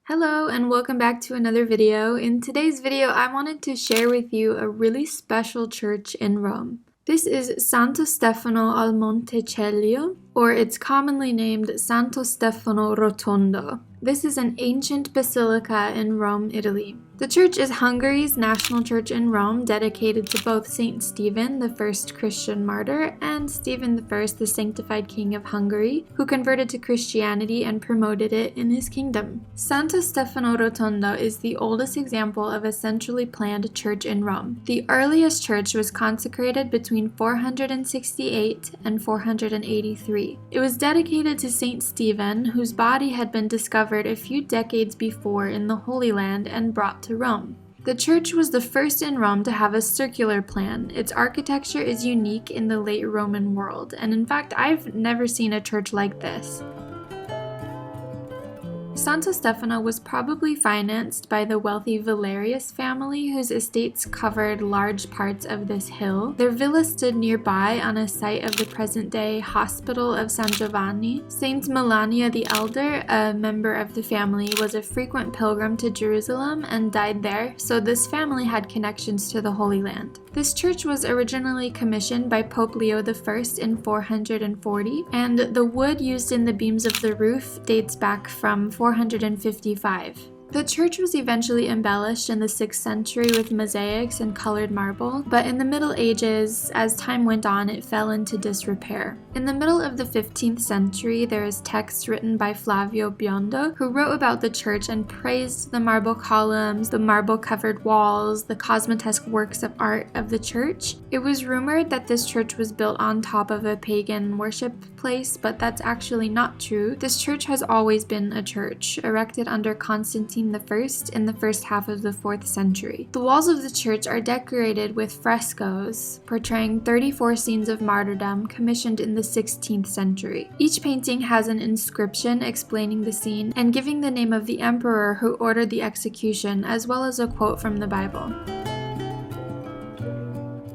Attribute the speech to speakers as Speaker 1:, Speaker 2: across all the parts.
Speaker 1: Hello and welcome back to another video. In today's video, I wanted to share with you a really special church in Rome. This is Santo Stefano al Monticello, or it's commonly named Santo Stefano Rotondo. This is an ancient basilica in Rome, Italy. The church is Hungary's national church in Rome, dedicated to both Saint Stephen, the first Christian martyr, and Stephen I, the sanctified king of Hungary, who converted to Christianity and promoted it in his kingdom. Santo Stefano Rotondo is the oldest example of a centrally planned church in Rome. The earliest church was consecrated between 468 and 483. It was dedicated to Saint Stephen, whose body had been discovered a few decades before in the Holy Land and brought to Rome. The church was the first in Rome to have a circular plan. Its architecture is unique in the late Roman world, and in fact, I've never seen a church like this. Santo Stefano was probably financed by the wealthy Valerius family, whose estates covered large parts of this hill. Their villa stood nearby on a site of the present-day Hospital of San Giovanni. Saint Melania the Elder, a member of the family, was a frequent pilgrim to Jerusalem and died there, so this family had connections to the Holy Land. This church was originally commissioned by Pope Leo I in 440, and the wood used in the beams of the roof dates back from 455. The church was eventually embellished in the 6th century with mosaics and colored marble, but in the Middle Ages, as time went on, it fell into disrepair. In the middle of the 15th century, there is text written by Flavio Biondo, who wrote about the church and praised the marble columns, the marble-covered walls, the cosmatesque works of art of the church. It was rumored that this church was built on top of a pagan worship place, but that's actually not true. This church has always been a church, erected under Constantine I in the first half of the 4th century. The walls of the church are decorated with frescoes portraying 34 scenes of martyrdom commissioned in the 16th century. Each painting has an inscription explaining the scene and giving the name of the emperor who ordered the execution, as well as a quote from the Bible.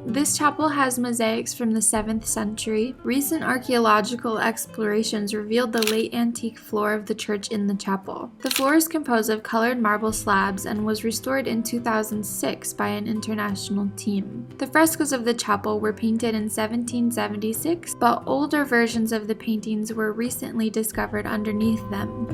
Speaker 1: This chapel has mosaics from the 7th century. Recent archaeological explorations revealed the late antique floor of the church in the chapel. The floor is composed of colored marble slabs and was restored in 2006 by an international team. The frescoes of the chapel were painted in 1776, but older versions of the paintings were recently discovered underneath them.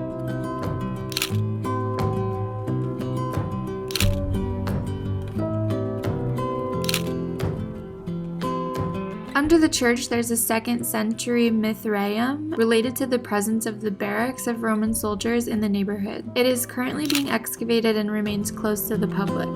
Speaker 1: Under the church, there's a 2nd century mithraeum related to the presence of the barracks of Roman soldiers in the neighborhood. It is currently being excavated and remains closed to the public.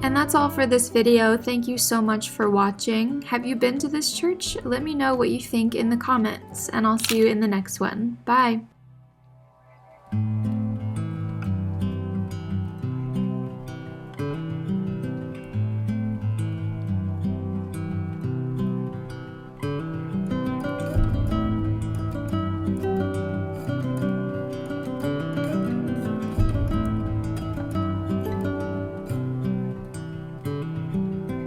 Speaker 1: And that's all for this video. Thank you so much for watching. Have you been to this church? Let me know what you think in the comments, and I'll see you in the next one. Bye!